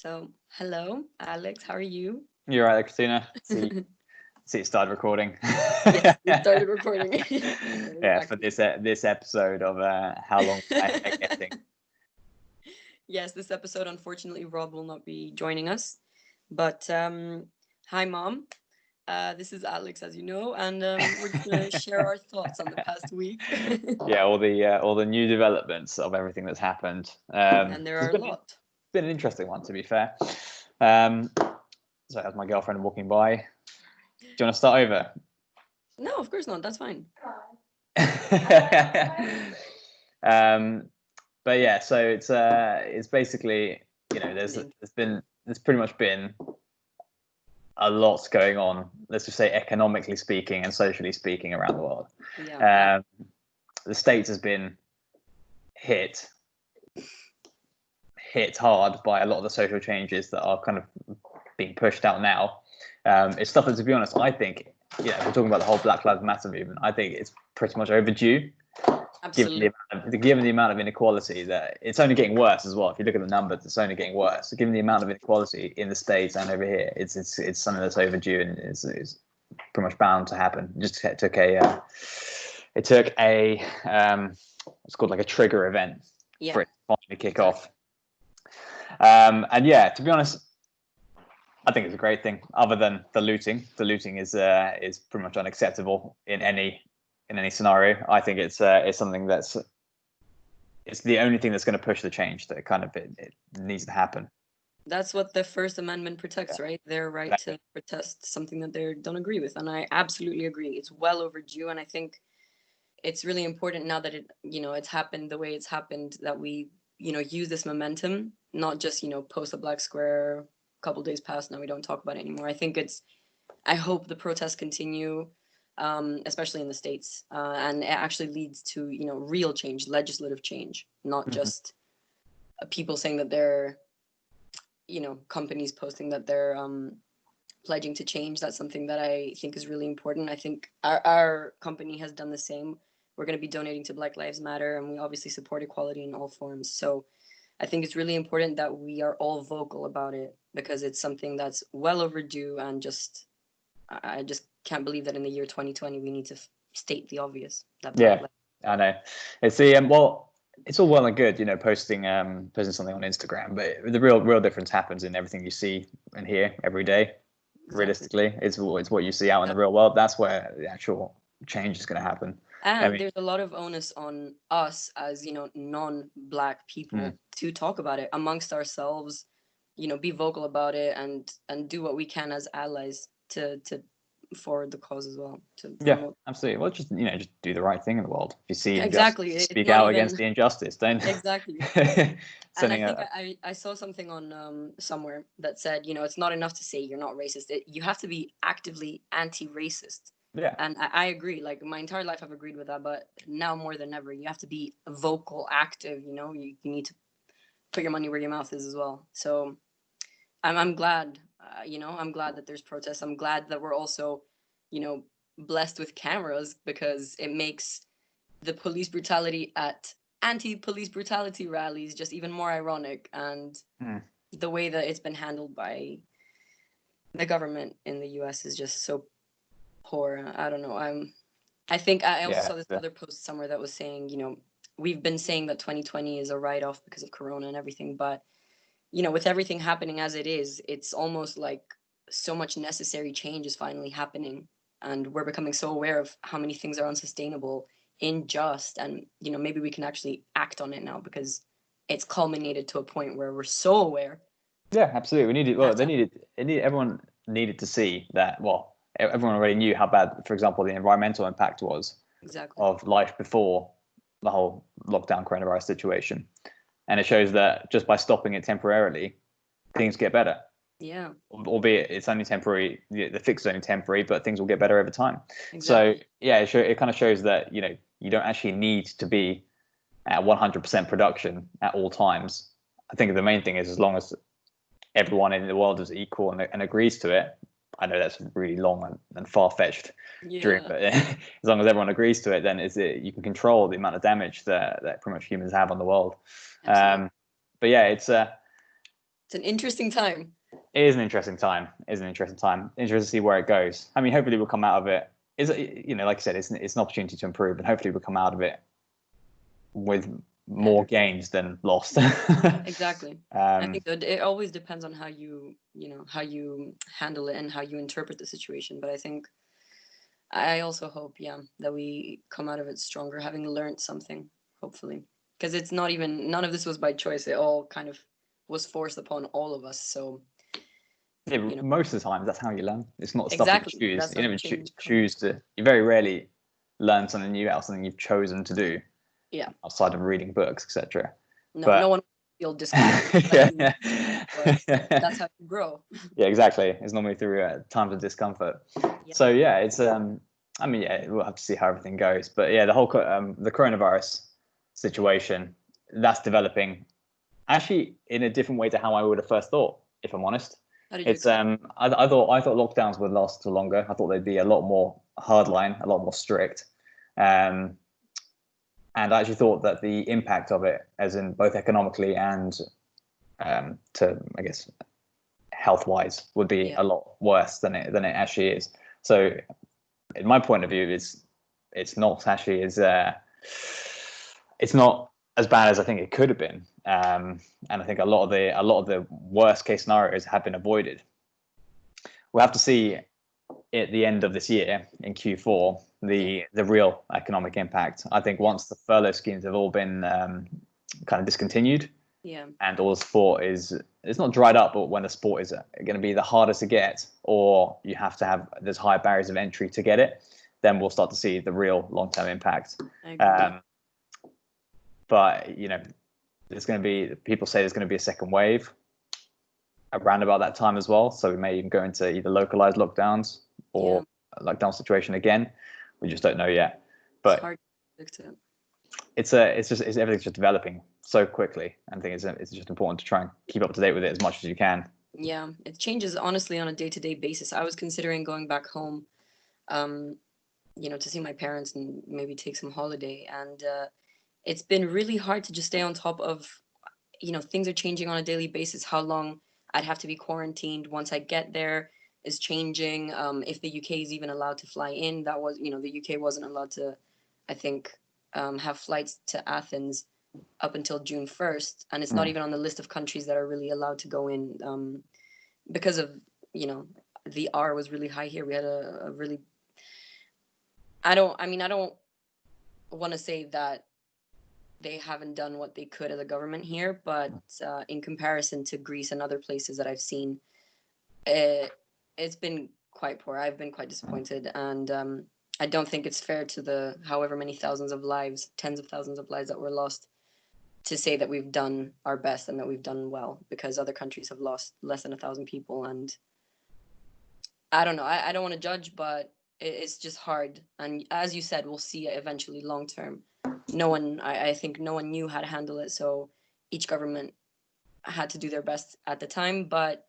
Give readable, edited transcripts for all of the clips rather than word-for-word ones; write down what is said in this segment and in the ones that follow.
So, hello, Alex. How are you? You're right, Christina. See, it started recording. Yes, we started recording. Very Yeah, for active. this episode of how long I hate getting. Yes, this episode, unfortunately, Rob will not be joining us. But hi, Mom. This is Alex, as you know, and we're just gonna share our thoughts on the past week. Yeah, all the new developments of everything that's happened. And there It's are a lot. been an interesting one, to be fair. So as my girlfriend walking by, do you want to start over? No, of course not. That's fine. um, but yeah, so it's basically, there's pretty much been a lot going on, let's just say economically speaking and socially speaking around the world. Yeah. The States has been hit hard by a lot of the social changes that are kind of being pushed out now. It's stuff that, to be honest, I think, we're talking about the whole Black Lives Matter movement. I think it's pretty much overdue, Absolutely. given the amount of inequality that it's only getting worse as well. If you look at the numbers, it's only getting worse. Given the amount of inequality in the States and over here, it's something that's overdue and is pretty much bound to happen. It took a it's called like a trigger event for it to finally kick off. And yeah, to be honest, I think it's a great thing. Other than the looting is pretty much unacceptable in any scenario. I think it's something it's the only thing that's going to push the change that it needs to happen. That's what the First Amendment protects, right? Their right to protest something that they don't agree with. And I absolutely agree. It's well overdue. And I think it's really important now that it's happened the way it's happened, that we, use this momentum, not just, post a black square, a couple days past, now we don't talk about it anymore. I hope the protests continue, especially in the States, and it actually leads to, real change, legislative change, not just people saying that they're, companies posting that they're pledging to change. That's something that I think is really important. I think our company has done the same. We're going to be donating to Black Lives Matter, and we obviously support equality in all forms. So I think it's really important that we are all vocal about it, because it's something that's well overdue, and I just can't believe that in the year 2020 we need to state the obvious. That Black Lives. I know. It's the well, it's all well and good, posting something on Instagram, but the real difference happens in everything you see and hear every day. Exactly. Realistically, it's what you see out in the real world. That's where the actual change is going to happen. And there's a lot of onus on us as, non-black people to talk about it amongst ourselves, be vocal about it, and do what we can as allies to forward the cause as well. Absolutely. Well, just do the right thing in the world. If you see exactly, speak out against the injustice. Don't exactly. And I think I saw something on somewhere that said, it's not enough to say you're not racist. You have to be actively anti-racist. Yeah. And I agree. Like, my entire life I've agreed with that, but now more than ever, you have to be vocal, active. You need to put your money where your mouth is as well. So I'm glad. I'm glad that there's protests. I'm glad that we're also, blessed with cameras, because it makes the police brutality at anti-police brutality rallies just even more ironic, and the way that it's been handled by the government in the US is just so poor. I don't know. I think I also saw this other post somewhere that was saying, we've been saying that 2020 is a write-off because of Corona and everything, but with everything happening as it is, it's almost like so much necessary change is finally happening, and we're becoming so aware of how many things are unsustainable, unjust, and maybe we can actually act on it now, because it's culminated to a point where we're so aware. Yeah, absolutely. We needed. Well, everyone needed to see that. Well, everyone already knew how bad, for example, the environmental impact was of life before the whole lockdown coronavirus situation, and it shows that just by stopping it temporarily, things get better. Yeah. Albeit it's only temporary. The fix is only temporary, but things will get better over time. Exactly. So yeah, it kind of shows that you don't actually need to be at 100% production at all times. I think the main thing is, as long as everyone in the world is equal and agrees to it. I know that's really long and far-fetched dream, but as long as everyone agrees to it, then you can control the amount of damage that pretty much humans have on the world. But yeah, it's to It's an interesting time. It is an interesting time. Interesting to see where it goes. I mean, hopefully we'll come out of it. Like I said, it's an opportunity to improve, and hopefully we'll come out of it with more gains than lost. Exactly. I think that it always depends on how you handle it and how you interpret the situation. But I also hope, that we come out of it stronger, having learned something, hopefully. Because it's not even, none of this was by choice. It all kind of was forced upon all of us. So, most of the time, that's how you learn. It's not exactly. stuff you choose. That's you never choose to. You very rarely learn something new out of something you've chosen to do. Yeah. Outside of reading books, etc. No one feel discomfort. That's how you grow. Yeah, exactly. It's normally through times of discomfort. Yeah. So yeah, it's I mean, yeah, we'll have to see how everything goes. But yeah, the whole the coronavirus situation, that's developing actually in a different way to how I would have first thought, if I'm honest. It's I thought lockdowns would last longer. I thought they'd be a lot more hardline, a lot more strict. And I actually thought that the impact of it, as in both economically and to, I guess, health-wise, would be a lot worse than it actually is. So, in my point of view, it's not actually it's not as bad as I think it could have been. And I think a lot of the worst case scenarios have been avoided. We'll have to see at the end of this year in Q4 the real economic impact. I think once the furlough schemes have all been kind of discontinued, and all the sport it's not dried up, but when the sport is going to be the hardest to get, or you have to have there's higher barriers of entry to get it, then we'll start to see the real long-term impact. But there's going to be, people say there's going to be a second wave around about that time as well. So we may even go into either localized lockdowns or a lockdown situation again. We just don't know yet. But it's hard to predict it. Everything's just developing so quickly. And I think it's just important to try and keep up to date with it as much as you can. Yeah, it changes honestly on a day-to-day basis. I was considering going back home, to see my parents and maybe take some holiday. And it's been really hard to just stay on top of, things are changing on a daily basis. How long I'd have to be quarantined once I get there is changing. If the UK is even allowed to fly in, that was, the UK wasn't allowed to, I think, have flights to Athens up until June 1st. And it's not even on the list of countries that are really allowed to go in because of, the R was really high here. We had a really, I don't want to say that they haven't done what they could as a government here, but in comparison to Greece and other places that I've seen, it's been quite poor. I've been quite disappointed, and I don't think it's fair to the however many thousands of lives, tens of thousands of lives that were lost, to say that we've done our best and that we've done well, because other countries have lost less than 1,000 people. And I don't know. I don't want to judge, but it's just hard. And as you said, we'll see eventually long term. I think no one knew how to handle it. So each government had to do their best at the time. But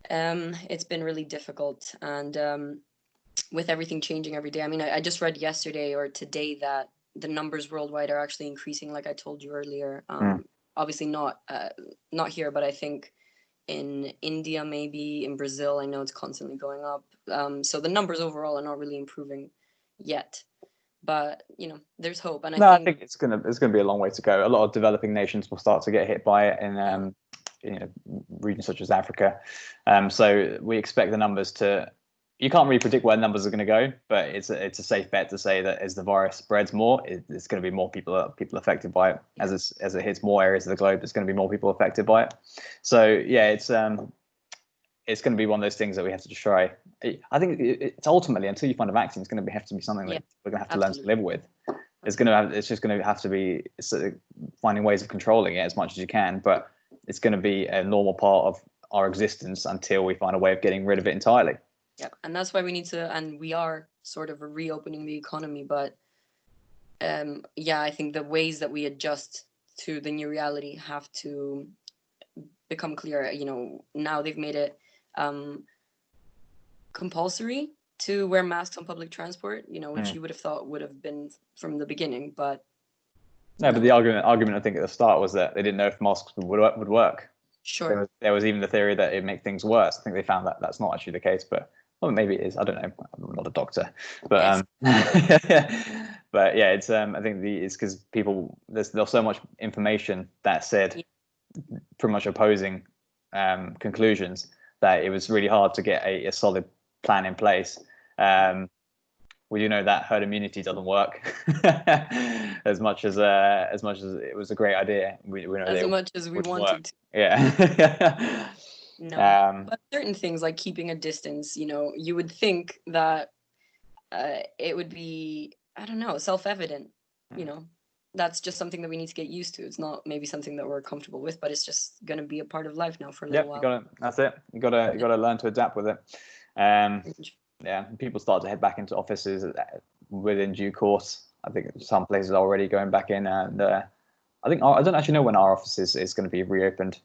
it's been really difficult. And with everything changing every day, I just read yesterday or today that the numbers worldwide are actually increasing, like I told you earlier. Obviously not here, but I think in India, maybe in Brazil, I know it's constantly going up. So the numbers overall are not really improving yet, but there's hope. And I think it's gonna be a long way to go. A lot of developing nations will start to get hit by it in regions such as Africa. So we expect the numbers to. You can't really predict where numbers are going to go, but it's a safe bet to say that as the virus spreads more, it's going to be more people affected by it. As it hits more areas of the globe, there's going to be more people affected by it. So yeah, it's going to be one of those things that we have to just try. I think it's ultimately, until you find a vaccine, it's going to have to be something that we're going to have to learn to live with. It's just going to have to be finding ways of controlling it as much as you can, but it's going to be a normal part of our existence until we find a way of getting rid of it entirely. Yeah, and that's why we need to, and we are sort of reopening the economy. But I think the ways that we adjust to the new reality have to become clear. Now they've made it compulsory to wear masks on public transport, which you would have thought would have been from the beginning. But no, but the argument I think at the start was that they didn't know if masks would work. Sure. There was even the theory that it make things worse. I think they found that that's not actually the case, but well, maybe it is. I don't know. I'm not a doctor, but but yeah, it's I think it's because people there's so much information that said pretty much opposing conclusions that it was really hard to get a solid plan in place. We do know that herd immunity doesn't work as much as it was a great idea. We know as much as we wanted to. Yeah. No, but certain things like keeping a distance, you would think that it would be, I don't know, self-evident. That's just something that we need to get used to. It's not maybe something that we're comfortable with, but it's just going to be a part of life now for a little while. That's it. You gotta learn to adapt with it. Yeah, people start to head back into offices within due course. I think some places are already going back in, and I don't actually know when our office is going to be reopened.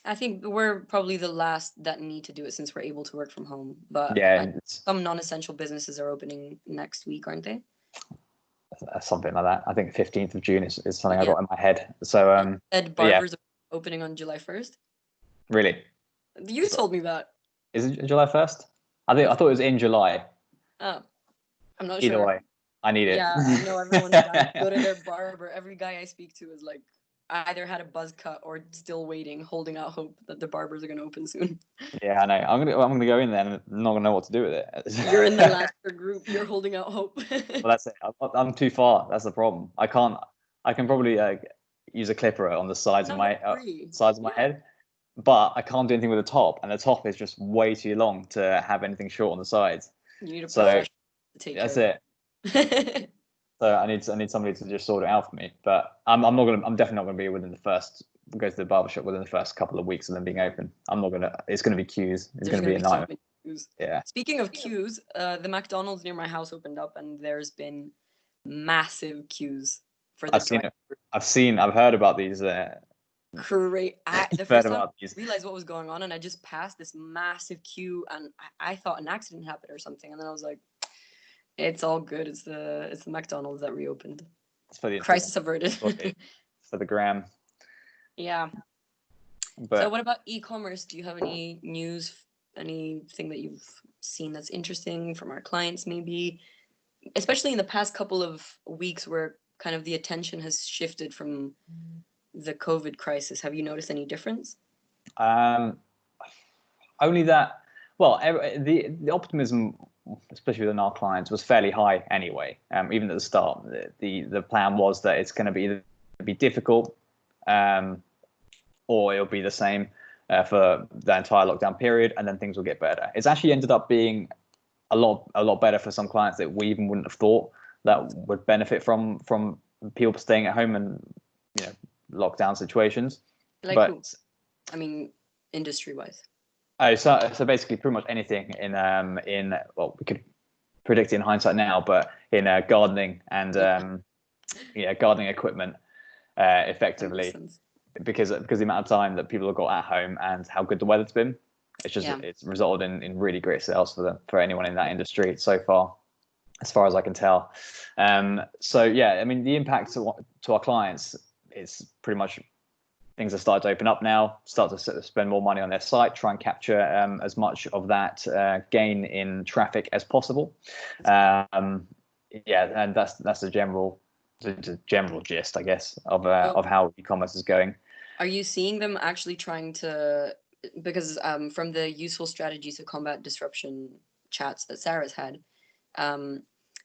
I think we're probably the last that need to do it since we're able to work from home. But yeah, some non-essential businesses are opening next week, aren't they? Something like that. I think 15th of June is something I got in my head. So Ed Barbers are opening on July 1st. Really? You told me that. Is it July 1st? I thought it was in July. Oh, I'm not sure. Either way, I need it. Yeah, I know everyone's dying to go to their barber. Every guy I speak to is like, either had a buzz cut or still waiting, holding out hope that the barbers are going to open soon. Yeah, I know. I'm gonna go in there and I'm not gonna know what to do with it. You're in the last group. You're holding out hope. Well, that's it. I'm too far. That's the problem. I can probably use a clipper on the sides of my head, but I can't do anything with the top, and the top is just way too long to have anything short on the sides. You need a professional to take care of it. So I need somebody to just sort it out for me. But I'm definitely not gonna be within the first go to the barbershop within the first couple of weeks of them being open. It's gonna be queues. It's gonna be a nightmare. Yeah. Speaking of queues, the McDonald's near my house opened up, and there's been massive queues for the I've heard about these. Great. The first time I realized what was going on, and I just passed this massive queue, and I thought an accident happened or something, and then I was like, it's all good. It's the McDonald's that reopened. It's for the crisis averted. For the gram. Yeah. But, so what about e-commerce? Do you have any news, anything that you've seen that's interesting from our clients maybe? Especially in the past couple of weeks where kind of the attention has shifted from the COVID crisis. Have you noticed any difference? Only that, well, the optimism, especially within our clients, was fairly high anyway. Even at the start, the plan was that it's going to be difficult, or it'll be the same for the entire lockdown period, and then things will get better. It's actually ended up being a lot better for some clients that we even wouldn't have thought that would benefit from people staying at home and lockdown situations. Like who? I mean, industry-wise. Oh, so basically, pretty much anything in well, we could predict it in hindsight now, but in gardening and gardening equipment, effectively, because the amount of time that people have got at home and how good the weather's been, it's resulted in really great sales for anyone in that industry so far, as far as I can tell. So yeah, I mean, the impact to our clients is pretty much things have started to open up now, start to spend more money on their site, try and capture as much of that gain in traffic as possible. And that's the general gist, I guess, of how e-commerce is going. Are you seeing them actually trying to, because from the useful strategies to combat disruption chats that Sarah's had,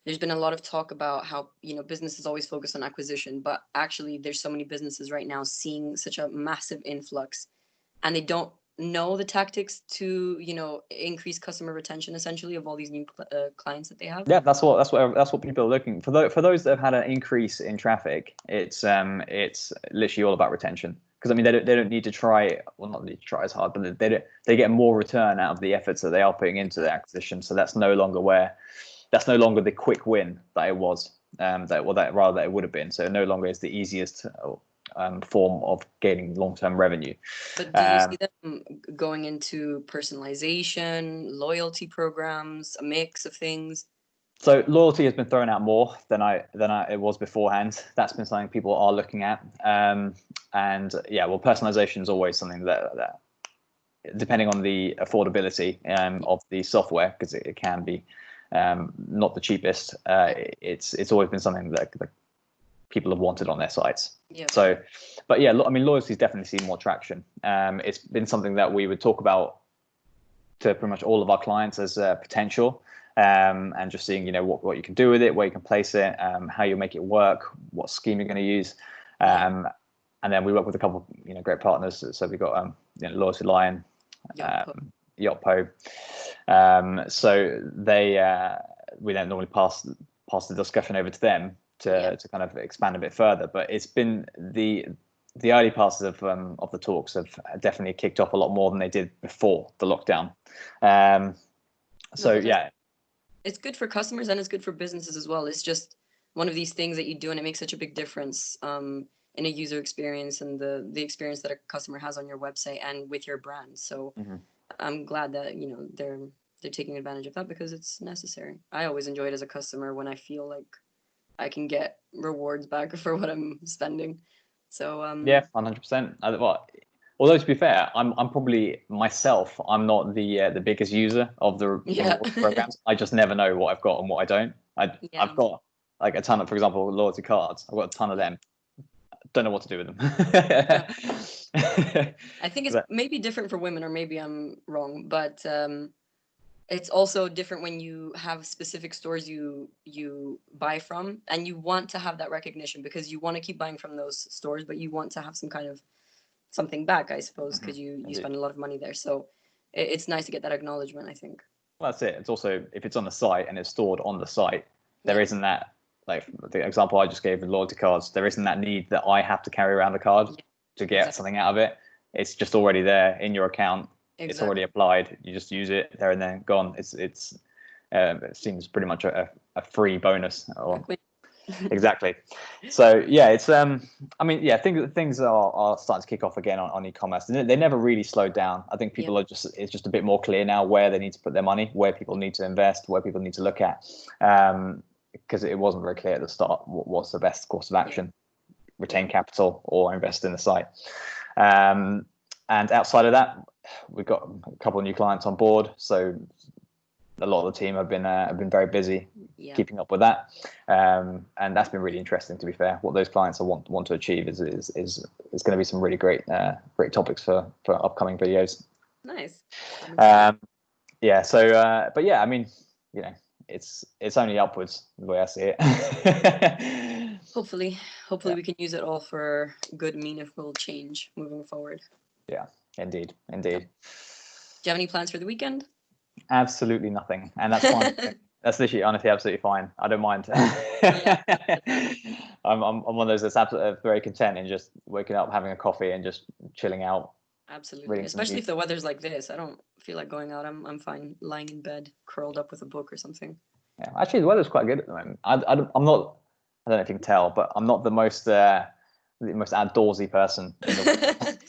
there's been a lot of talk about how, businesses always focus on acquisition, but actually there's so many businesses right now seeing such a massive influx, and they don't know the tactics to, increase customer retention essentially of all these new clients that they have. Yeah, that's what people are looking for. For those that have had an increase in traffic, it's literally all about retention. Because I mean, they don't need to try, well, not need to try as hard, but they get more return out of the efforts that they are putting into the acquisition. So that's no longer the quick win that it was, that it would have been. So no longer is the easiest form of gaining long-term revenue. But do you see them going into personalization, loyalty programs, a mix of things? So loyalty has been thrown out more than it was beforehand. That's been something people are looking at. And yeah, well, personalization is always something that depending on the affordability of the software, because it can be not the cheapest. It's always been something that people have wanted on their sites. Yeah. So, but yeah, I mean, loyalty's definitely seen more traction. It's been something that we would talk about to pretty much all of our clients as potential, and just seeing, what you can do with it, where you can place it, how you make it work, what scheme you're going to use. And then we work with a couple of, great partners. So we've got Loyalty Lion, Yotpo. So we then normally pass the discussion over to them to kind of expand a bit further. But it's been the early parts of the talks have definitely kicked off a lot more than they did before the lockdown. It's good for customers and it's good for businesses as well. It's just one of these things that you do, and it makes such a big difference in a user experience and the experience that a customer has on your website and with your brand. So I'm glad that they're taking advantage of that, because it's necessary. I always enjoy it as a customer when I feel like I can get rewards back for what I'm spending. So 100%. Although to be fair, I'm probably myself, I'm not the biggest user of the rewards programs. I just never know what I've got and what I don't. I've got like a ton of, for example, loyalty cards. I've got a ton of them. Don't know what to do with them. I think it's maybe different for women, or maybe I'm wrong, but it's also different when you have specific stores you buy from, and you want to have that recognition because you want to keep buying from those stores, but you want to have some kind of something back, I suppose, because you spend a lot of money there. So it's nice to get that acknowledgement, I think. Well, that's it. It's also, if it's on the site and it's stored on the site, there isn't that, like the example I just gave with loyalty cards, there isn't that need that I have to carry around the card to get something out of it. It's just already there in your account. It's already applied. You just use it there and then gone. It seems pretty much a free bonus. Exactly. So yeah, it's things are starting to kick off again on e-commerce. They never really slowed down. I think people it's just a bit more clear now where they need to put their money, where people need to invest, where people need to look at, because it wasn't very clear at the start what's the best course of action: retain capital or invest in the site. And outside of that, we've got a couple of new clients on board, so a lot of the team have been very busy keeping up with that, and that's been really interesting. To be fair, what those clients want to achieve is going to be some really great topics for upcoming videos. Nice. But yeah, I mean, it's only upwards the way I see it. Hopefully we can use it all for good, meaningful change moving forward. Yeah, indeed. Do you have any plans for the weekend? Absolutely nothing, and that's fine. That's literally, honestly, absolutely fine. I don't mind. I'm one of those that's absolutely very content in just waking up, having a coffee, and just chilling out. Absolutely, especially if the weather's like this. I don't feel like going out. I'm fine lying in bed, curled up with a book or something. Yeah, actually, the weather's quite good at the moment. I'm not. I don't know if you can tell, but I'm not the most outdoorsy person in the world.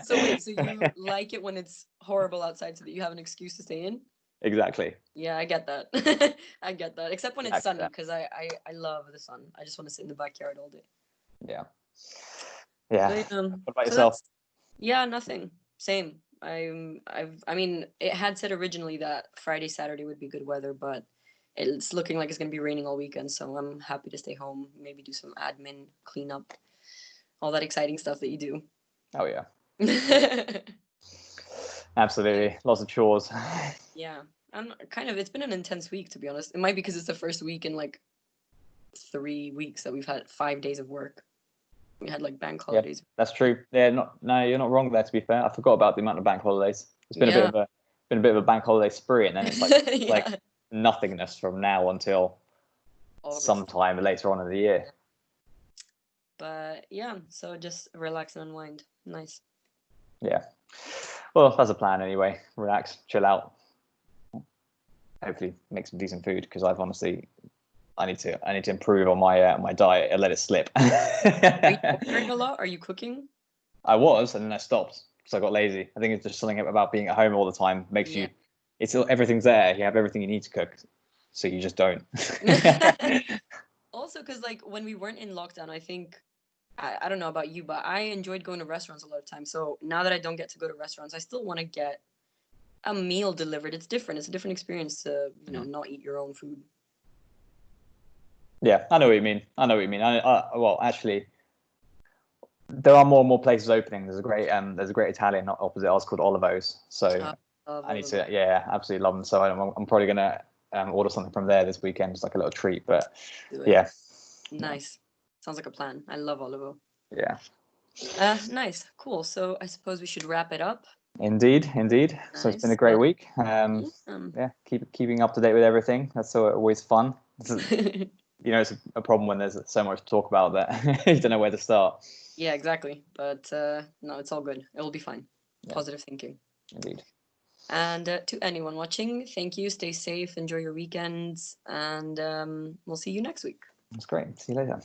So you like it when it's horrible outside so that you have an excuse to stay in? Exactly. Yeah, I get that. I get that. Except when it's sunny, because I love the sun. I just want to sit in the backyard all day. Yeah. But, what about yourself? Yeah, nothing. Same. I mean, it had said originally that Friday, Saturday would be good weather, but it's looking like it's going to be raining all weekend, so I'm happy to stay home, maybe do some admin, clean up, all that exciting stuff that you do. Oh, yeah. Absolutely. Lots of chores. Yeah. And it's been an intense week, to be honest. It might be because it's the first week in like 3 weeks that we've had 5 days of work. We had like bank holidays. Yeah, that's true. Yeah, you're not wrong there, to be fair. I forgot about the amount of bank holidays. It's been a bit of a bank holiday spree, and then it's like like nothingness from now until August. Sometime later on in the year. But yeah, so just relax and unwind. Nice. Yeah. Well, that's a plan anyway. Relax, chill out. Hopefully make some decent food, because I've honestly I need to improve on my diet and let it slip. Are you ordering a lot? Are you cooking? I was, and then I stopped because I got lazy. I think it's just something about being at home all the time makes you. Everything's there. You have everything you need to cook. so you just don't. Also, because like when we weren't in lockdown, I think I don't know about you, but I enjoyed going to restaurants a lot of times. So now that I don't get to go to restaurants, I still want to get a meal delivered. It's different. It's a different experience to, you know, not eat your own food. Yeah, I know what you mean. Well, actually, there are more and more places opening. There's a great Italian opposite us called Olivo's. So I need to, yeah, absolutely love them. So I'm probably gonna order something from there this weekend, just like a little treat. But yeah, nice. Sounds like a plan. I love Olivo. Yeah. Nice, cool. So I suppose we should wrap it up. Indeed. Nice. So it's been a great week. Yeah, keeping up to date with everything. That's always fun. You know, it's a problem when there's so much to talk about that you don't know where to start. Yeah, exactly. But no, it's all good. It will be fine. Yeah. Positive thinking. Indeed. And to anyone watching, thank you. Stay safe. Enjoy your weekends. And we'll see you next week. That's great. See you later.